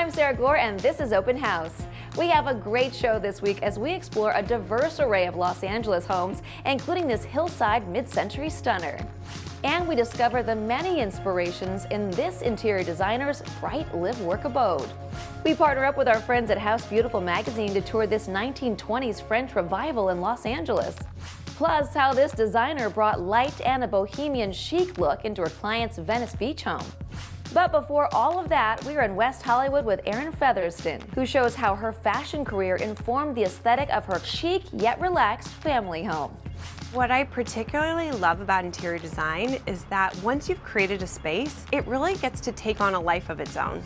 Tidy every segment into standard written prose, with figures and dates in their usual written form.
I'm Sarah Gore, and this is Open House. We have a great show this week as we explore a diverse array of Los Angeles homes, including this hillside mid-century stunner. And we discover the many inspirations in this interior designer's bright live-work abode. We partner up with our friends at House Beautiful magazine to tour this 1920s French revival in Los Angeles. Plus, how this designer brought light and a bohemian chic look into her client's Venice Beach home. But before all of that, we are in West Hollywood with Erin Fetherston, who shows how her fashion career informed the aesthetic of her chic yet relaxed family home. What I particularly love about interior design is that once you've created a space, it really gets to take on a life of its own.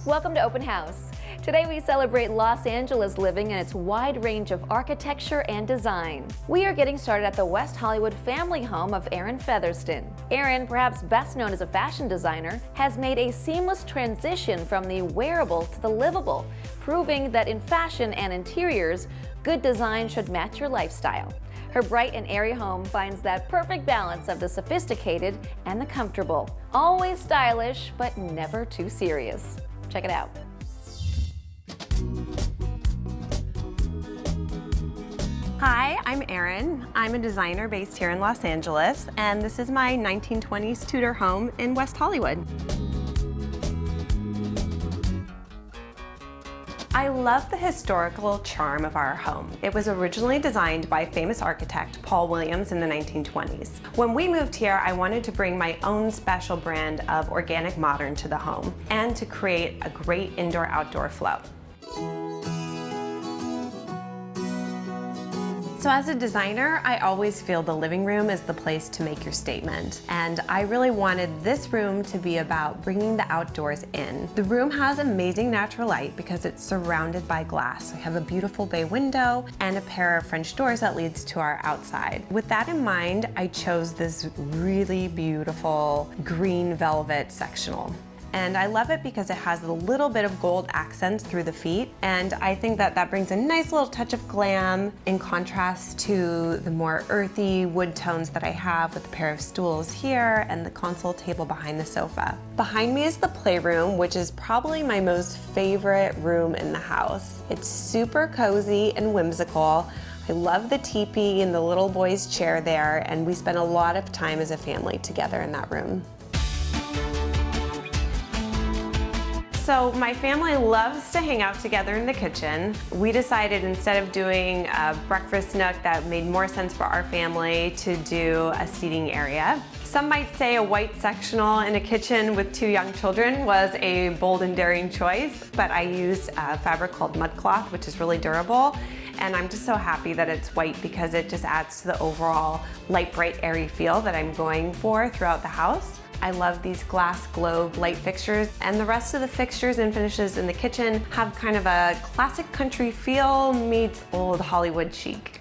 Welcome to Open House. Today we celebrate Los Angeles living and its wide range of architecture and design. We are getting started at the West Hollywood family home of Erin Fetherston. Erin, perhaps best known as a fashion designer, has made a seamless transition from the wearable to the livable, proving that in fashion and interiors, good design should match your lifestyle. Her bright and airy home finds that perfect balance of the sophisticated and the comfortable. Always stylish, but never too serious. Check it out. Hi, I'm Erin. I'm a designer based here in Los Angeles, and this is my 1920s Tudor home in West Hollywood. I love the historical charm of our home. It was originally designed by famous architect Paul Williams in the 1920s. When we moved here, I wanted to bring my own special brand of organic modern to the home and to create a great indoor-outdoor flow. So as a designer, I always feel the living room is the place to make your statement. And I really wanted this room to be about bringing the outdoors in. The room has amazing natural light because it's surrounded by glass. We have a beautiful bay window and a pair of French doors that leads to our outside. With that in mind, I chose this really beautiful green velvet sectional. And I love it because it has a little bit of gold accents through the feet, and I think that that brings a nice little touch of glam in contrast to the more earthy wood tones that I have with a pair of stools here and the console table behind the sofa. Behind me is the playroom, which is probably my most favorite room in the house. It's super cozy and whimsical. I love the teepee and the little boy's chair there, and we spend a lot of time as a family together in that room. So my family loves to hang out together in the kitchen. We decided instead of doing a breakfast nook that made more sense for our family to do a seating area. Some might say a white sectional in a kitchen with 2 young children was a bold and daring choice, but I used a fabric called mudcloth, which is really durable. And I'm just so happy that it's white because it just adds to the overall light, bright, airy feel that I'm going for throughout the house. I love these glass globe light fixtures, and the rest of the fixtures and finishes in the kitchen have kind of a classic country feel meets old Hollywood chic.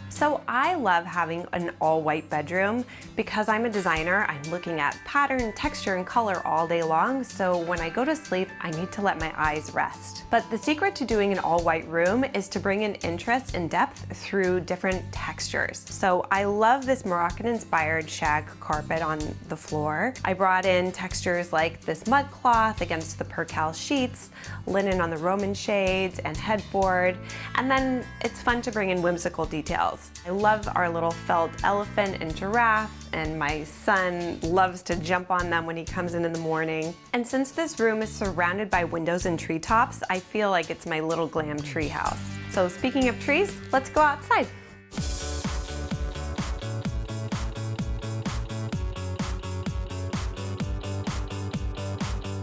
So I love having an all-white bedroom. Because I'm a designer, I'm looking at pattern, texture, and color all day long, so when I go to sleep, I need to let my eyes rest. But the secret to doing an all-white room is to bring in interest and depth through different textures. So I love this Moroccan-inspired shag carpet on the floor. I brought in textures like this mud cloth against the percale sheets, linen on the Roman shades, and headboard, and then it's fun to bring in whimsical details. I love our little felt elephant and giraffe, and my son loves to jump on them when he comes in the morning. And since this room is surrounded by windows and treetops, I feel like it's my little glam tree house. So speaking of trees, let's go outside.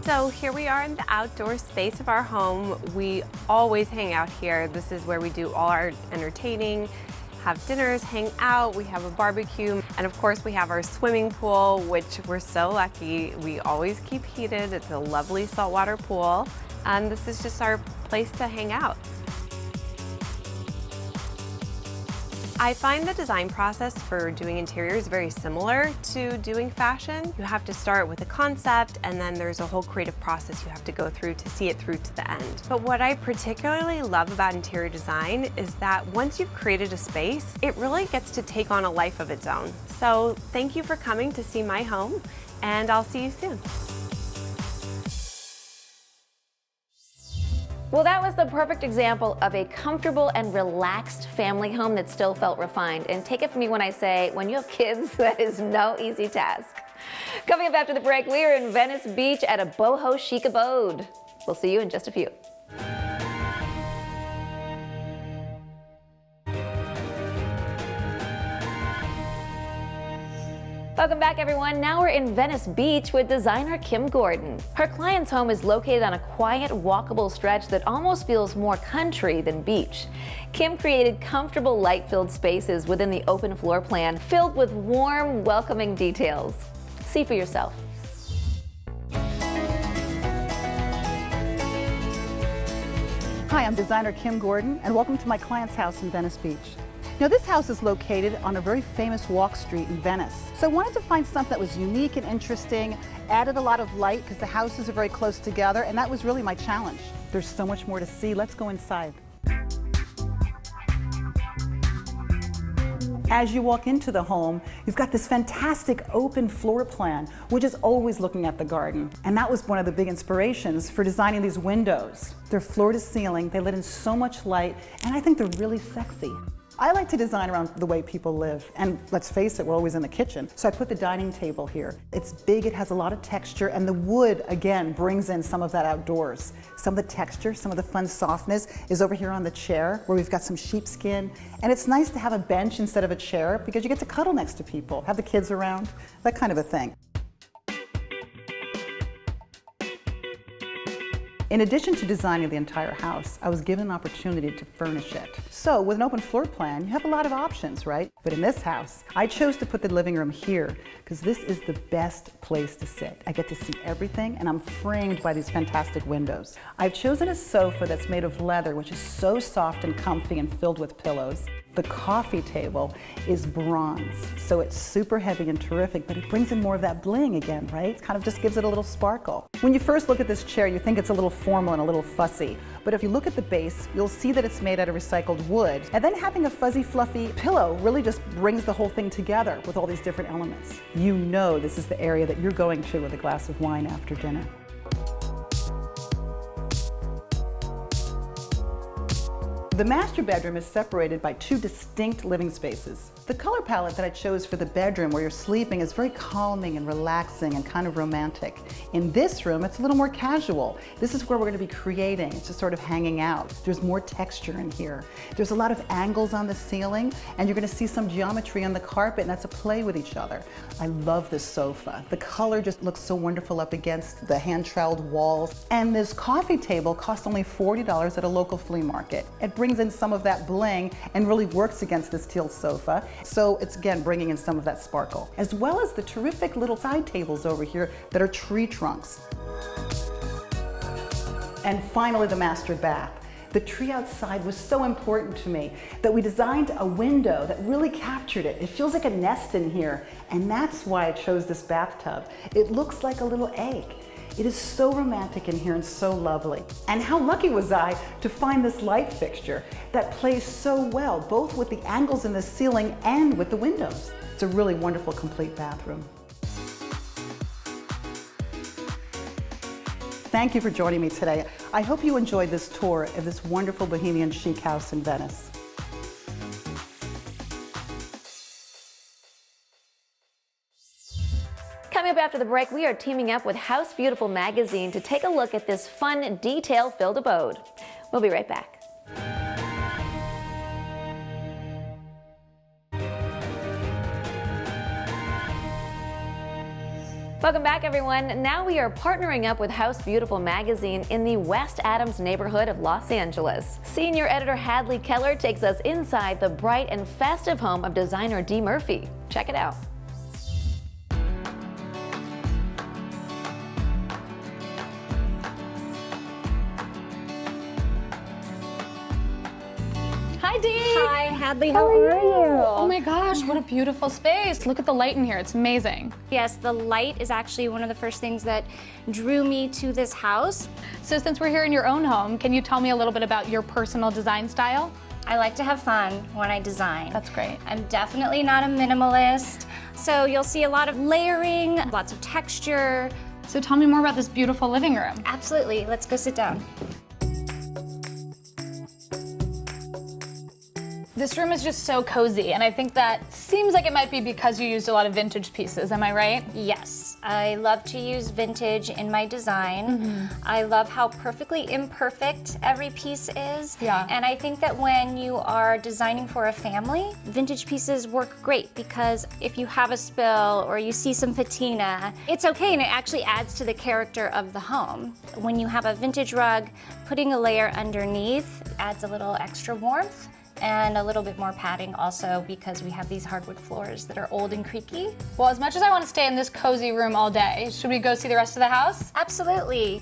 So here we are in the outdoor space of our home. We always hang out here. This is where we do all our entertaining, have dinners, hang out, we have a barbecue, and of course we have our swimming pool, which we're so lucky. We always keep heated. It's a lovely saltwater pool, and this is just our place to hang out. I find the design process for doing interiors very similar to doing fashion. You have to start with a concept, and then there's a whole creative process you have to go through to see it through to the end. But what I particularly love about interior design is that once you've created a space, it really gets to take on a life of its own. So thank you for coming to see my home, and I'll see you soon. Well, that was the perfect example of a comfortable and relaxed family home that still felt refined. And take it from me when I say, when you have kids, that is no easy task. Coming up after the break, we are in Venice Beach at a boho chic abode. We'll see you in just a few. Welcome back, everyone. Now we're in Venice Beach with designer Kim Gordon. Her client's home is located on a quiet, walkable stretch that almost feels more country than beach. Kim created comfortable, light-filled spaces within the open floor plan, filled with warm, welcoming details. See for yourself. Hi, I'm designer Kim Gordon, and welcome to my client's house in Venice Beach. Now, this house is located on a very famous walk street in Venice. So I wanted to find something that was unique and interesting, added a lot of light because the houses are very close together, and that was really my challenge. There's so much more to see. Let's go inside. As you walk into the home, you've got this fantastic open floor plan, which is always looking at the garden. And that was one of the big inspirations for designing these windows. They're floor to ceiling, they let in so much light, and I think they're really sexy. I like to design around the way people live, and let's face it, we're always in the kitchen. So I put the dining table here. It's big, it has a lot of texture, and the wood, again, brings in some of that outdoors. Some of the texture, some of the fun softness is over here on the chair, where we've got some sheepskin. And it's nice to have a bench instead of a chair, because you get to cuddle next to people, have the kids around, that kind of a thing. In addition to designing the entire house, I was given an opportunity to furnish it. So with an open floor plan, you have a lot of options, right? But in this house, I chose to put the living room here because this is the best place to sit. I get to see everything, and I'm framed by these fantastic windows. I've chosen a sofa that's made of leather, which is so soft and comfy and filled with pillows. The coffee table is bronze, so it's super heavy and terrific, but it brings in more of that bling again, right? It kind of just gives it a little sparkle. When you first look at this chair, you think it's a little formal and a little fussy, but if you look at the base, you'll see that it's made out of recycled wood. And then having a fuzzy, fluffy pillow really just brings the whole thing together with all these different elements. You know this is the area that you're going to with a glass of wine after dinner. The master bedroom is separated by two distinct living spaces. The color palette that I chose for the bedroom where you're sleeping is very calming and relaxing and kind of romantic. In this room, it's a little more casual. This is where we're going to be creating. It's just sort of hanging out. There's more texture in here. There's a lot of angles on the ceiling, and you're going to see some geometry on the carpet, and that's a play with each other. I love this sofa. The color just looks so wonderful up against the hand-troweled walls. And this coffee table costs only $40 at a local flea market. It brings in some of that bling and really works against this teal sofa. So it's again bringing in some of that sparkle, as well as the terrific little side tables over here that are tree trunks. And finally, the master bath. The tree outside was so important to me that we designed a window that really captured it. It feels like a nest in here, and that's why I chose this bathtub. It looks like a little egg. It is so romantic in here and so lovely. And how lucky was I to find this light fixture that plays so well, both with the angles in the ceiling and with the windows. It's a really wonderful, complete bathroom. Thank you for joining me today. I hope you enjoyed this tour of this wonderful bohemian chic house in Venice. Coming up after the break, we are teaming up with House Beautiful magazine to take a look at this fun, detail-filled abode. We'll be right back. Welcome back, everyone. Now we are partnering up with House Beautiful magazine in the West Adams neighborhood of Los Angeles. Senior editor Hadley Keller takes us inside the bright and festive home of designer Dee Murphy. Check it out. Hi, Hi, Dee. Hi, Hadley, how are you? Oh my gosh, what a beautiful space. Look at the light in here, it's amazing. Yes, the light is actually one of the first things that drew me to this house. So since we're here in your own home, can you tell me a little bit about your personal design style? I like to have fun when I design. That's great. I'm definitely not a minimalist, so you'll see a lot of layering, lots of texture. So tell me more about this beautiful living room. Absolutely, let's go sit down. This room is just so cozy, and I think that seems like it might be because you used a lot of vintage pieces, am I right? Yes, I love to use vintage in my design. I love how perfectly imperfect every piece is. Yeah. And I think that when you are designing for a family, vintage pieces work great because if you have a spill or you see some patina, it's okay and it actually adds to the character of the home. When you have a vintage rug, putting a layer underneath adds a little extra warmth. And a little bit more padding also because we have these hardwood floors that are old and creaky. Well, as much as I want to stay in this cozy room all day, should we go see the rest of the house? Absolutely.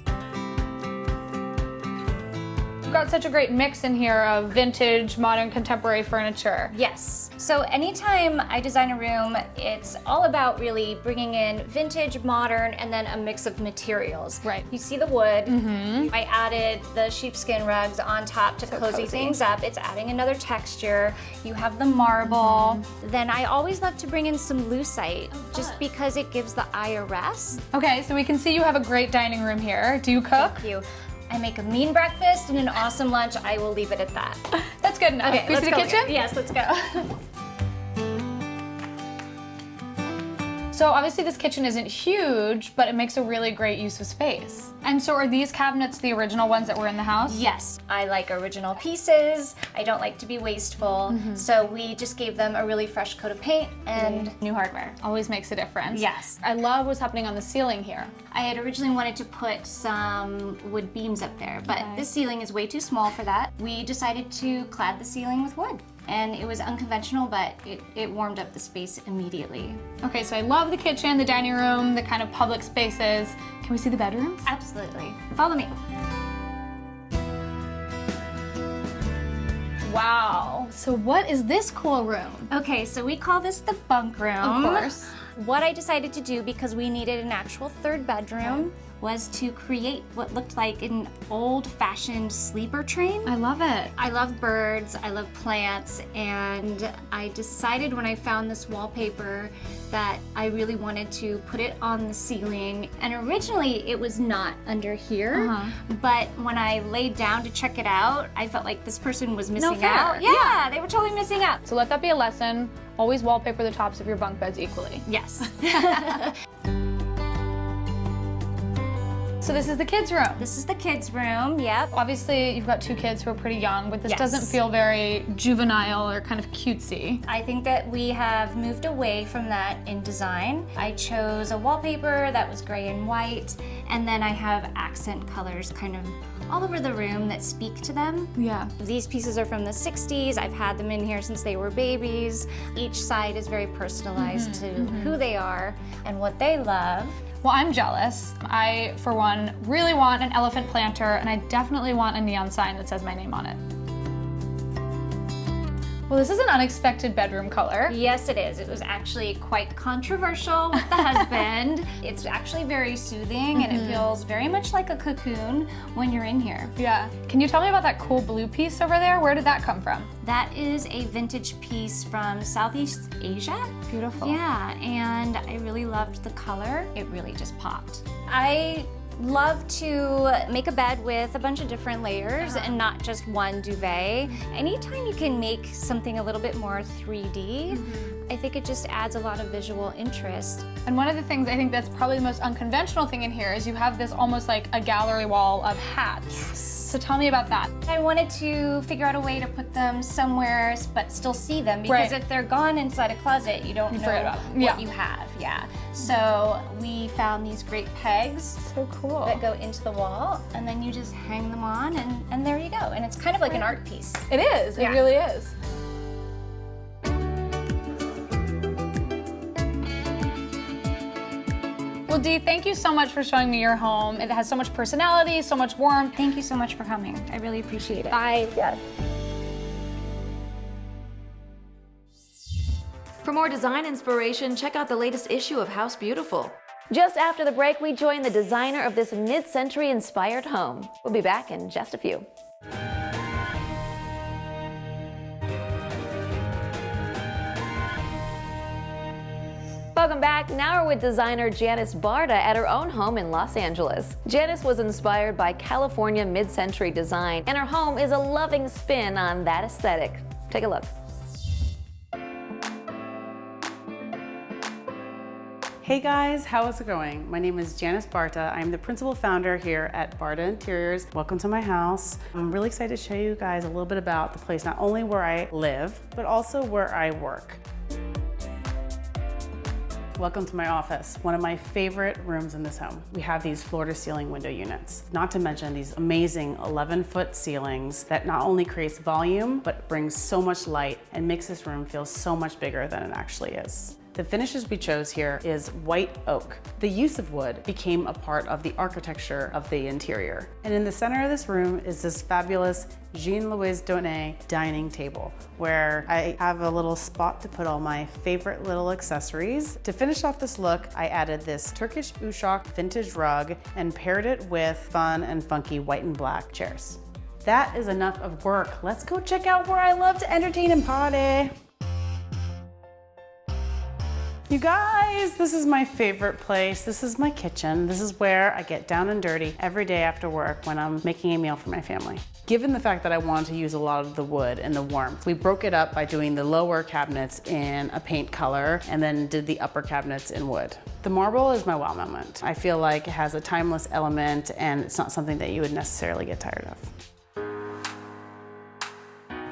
We've got such a great mix in here of vintage, modern, contemporary furniture. Yes. So anytime I design a room, it's all about really bringing in vintage, modern, and then a mix of materials. Right. You see the wood. I added the sheepskin rugs on top to cozy things up. It's adding another texture. You have the marble. Then I always love to bring in some lucite just because it gives the eye a rest. Okay, so we can see you have a great dining room here. Do you cook? Thank you. I make a mean breakfast and an awesome lunch. I will leave it at that. That's good enough. Okay, Can we see the go. kitchen? Yes, let's go. So obviously this kitchen isn't huge, but it makes a really great use of space. And so are these cabinets the original ones that were in the house? Yes, I like original pieces. I don't like to be wasteful. So we just gave them a really fresh coat of paint and new hardware. Always makes a difference. Yes. I love what's happening on the ceiling here. I had originally wanted to put some wood beams up there, but this ceiling is way too small for that. We decided to clad the ceiling with wood. And it was unconventional, but it warmed up the space immediately. Okay, so I love the kitchen, the dining room, the kind of public spaces. Can we see the bedrooms? Absolutely. Follow me. Wow. So what is this cool room? Okay, so we call this the bunk room. Of course. What I decided to do, because we needed an actual third bedroom, was to create what looked like an old-fashioned sleeper train. I love it. I love birds, I love plants, and I decided when I found this wallpaper that I really wanted to put it on the ceiling. And originally it was not under here, but when I laid down to check it out, I felt like this person was missing fair. out. Yeah, they were totally missing out. So let that be a lesson. Always wallpaper the tops of your bunk beds equally. Yes. So this is the kids' room. This is the kids' room, yep. Obviously, you've got two kids who are pretty young, but this Yes. doesn't feel very juvenile or kind of cutesy. I think that we have moved away from that in design. I chose a wallpaper that was gray and white, and then I have accent colors kind of all over the room that speak to them. Yeah. These pieces are from the 60s. I've had them in here since they were babies. Each side is very personalized to who they are and what they love. Well, I'm jealous. I, for one, really want an elephant planter, and I definitely want a neon sign that says my name on it. Well, this is an unexpected bedroom color. Yes, it is. It was actually quite controversial with the husband. It's actually very soothing and it feels very much like a cocoon when you're in here. Yeah. Can you tell me about that cool blue piece over there? Where did that come from? That is a vintage piece from Southeast Asia. Beautiful. Yeah, and I really loved the color. It really just popped. I love to make a bed with a bunch of different layers and not just one duvet. Anytime you can make something a little bit more 3D, I think it just adds a lot of visual interest. And one of the things I think that's probably the most unconventional thing in here is you have this almost like a gallery wall of hats. So tell me about that. I wanted to figure out a way to put them somewhere but still see them, because if they're gone inside a closet, you don't know forget about them. what you have. Yeah. So we found these great pegs So cool. that go into the wall, and then you just hang them on, and there you go. And it's kind of like an art piece. It is. It Yeah. really is. Well, Dee, thank you so much for showing me your home. It has so much personality, so much warmth. Thank you so much for coming. I really appreciate it. Bye. Yeah. For more design inspiration, check out the latest issue of House Beautiful. Just after the break, we join the designer of this mid-century inspired home. We'll be back in just a few. Welcome back. Now we're with designer Janice Barda at her own home in Los Angeles. Janice was inspired by California mid-century design, and her home is a loving spin on that aesthetic. Take a look. Hey guys, how is it going? My name is Janice Barda. I'm the principal founder here at Barda Interiors. Welcome to my house. I'm really excited to show you guys a little bit about the place, not only where I live, but also where I work. Welcome to my office, one of my favorite rooms in this home. We have these floor-to-ceiling window units, not to mention these amazing 11-foot ceilings that not only creates volume, but brings so much light and makes this room feel so much bigger than it actually is. The finishes we chose here is white oak. The use of wood became a part of the architecture of the interior. And in the center of this room is this fabulous Jean-Louis Donnet dining table, where I have a little spot to put all my favorite little accessories. To finish off this look, I added this Turkish Uşak vintage rug and paired it with fun and funky white and black chairs. That is enough of work. Let's go check out where I love to entertain and party. You guys, this is my favorite place. This is my kitchen. This is where I get down and dirty every day after work when I'm making a meal for my family. Given the fact that I wanted to use a lot of the wood and the warmth, we broke it up by doing the lower cabinets in a paint color and then did the upper cabinets in wood. The marble is my wow moment. I feel like it has a timeless element and it's not something that you would necessarily get tired of.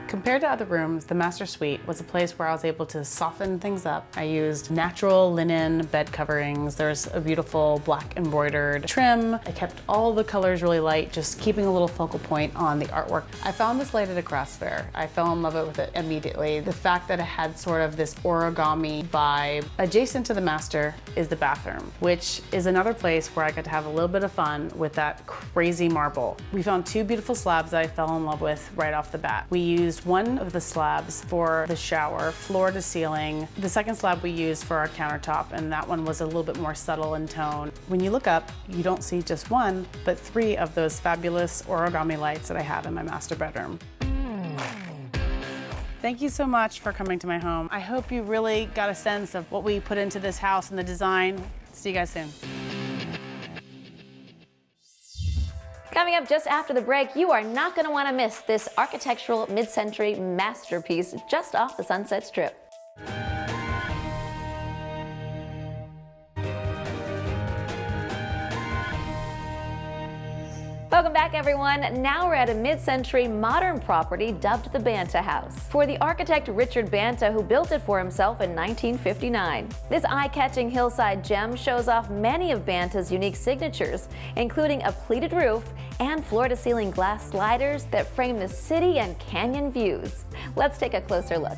Compared to other rooms, the master suite was a place where I was able to soften things up. I used natural linen bed coverings. There's a beautiful black embroidered trim. I kept all the colors really light, just keeping a little focal point on the artwork. I found this light at a craft fair. I fell in love with it immediately. The fact that it had sort of this origami vibe. Adjacent to the master is the bathroom, which is another place where I got to have a little bit of fun with that crazy marble. We found two beautiful slabs that I fell in love with right off the bat. We used one of the slabs for the shower, floor to ceiling. The second slab we used for our countertop, and that one was a little bit more subtle in tone. When you look up, you don't see just one, but three of those fabulous origami lights that I have in my master bedroom. Thank you so much for coming to my home. I hope you really got a sense of what we put into this house and the design. See you guys soon. Coming up just after the break, you are not going to want to miss this architectural mid-century masterpiece just off the Sunset Strip. Welcome back, everyone. Now we're at a mid-century modern property dubbed the Banta House, for the architect Richard Banta, who built it for himself in 1959. This eye-catching hillside gem shows off many of Banta's unique signatures, including a pleated roof and floor-to-ceiling glass sliders that frame the city and canyon views. Let's take a closer look.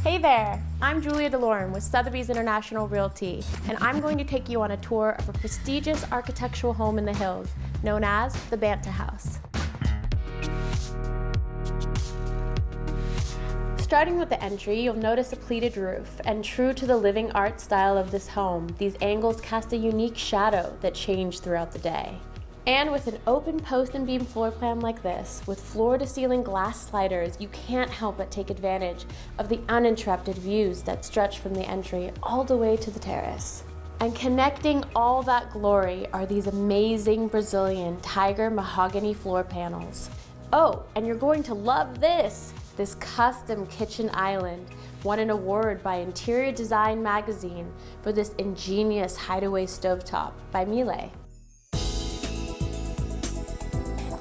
Hey there, I'm Julia Loren with Sotheby's International Realty, and I'm going to take you on a tour of a prestigious architectural home in the hills known as the Banta House. Starting with the entry, you'll notice a pleated roof, and true to the living art style of this home, these angles cast a unique shadow that changed throughout the day. And with an open post and beam floor plan like this, with floor-to-ceiling glass sliders, you can't help but take advantage of the uninterrupted views that stretch from the entry all the way to the terrace. And connecting all that glory are these amazing Brazilian tiger mahogany floor panels. Oh, and you're going to love this custom kitchen island won an award by Interior Design magazine for this ingenious hideaway stovetop by Miele.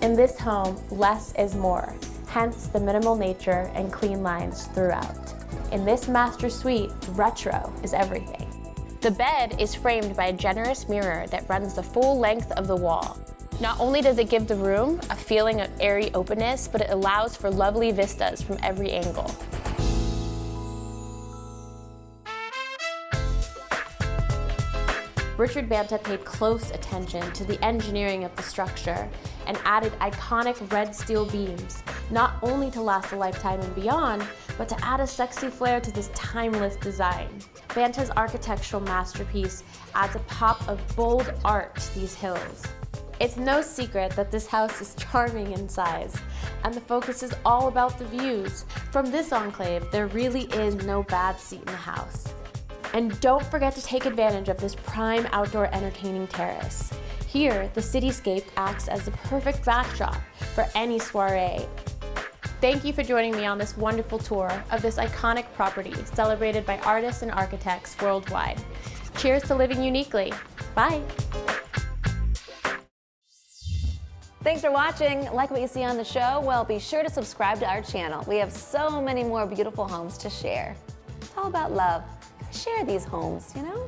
In this home, less is more, hence the minimal nature and clean lines throughout. In this master suite, retro is everything. The bed is framed by a generous mirror that runs the full length of the wall. Not only does it give the room a feeling of airy openness, but it allows for lovely vistas from every angle. Richard Banta paid close attention to the engineering of the structure, and added iconic red steel beams, not only to last a lifetime and beyond, but to add a sexy flair to this timeless design. Banta's architectural masterpiece adds a pop of bold art to these hills. It's no secret that this house is charming in size, and the focus is all about the views. From this enclave, there really is no bad seat in the house. And don't forget to take advantage of this prime outdoor entertaining terrace. Here, the cityscape acts as the perfect backdrop for any soiree. Thank you for joining me on this wonderful tour of this iconic property celebrated by artists and architects worldwide. Cheers to living uniquely. Bye. Thanks for watching. Like what you see on the show? Well, be sure to subscribe to our channel. We have so many more beautiful homes to share. It's all about love. Share these homes, you know?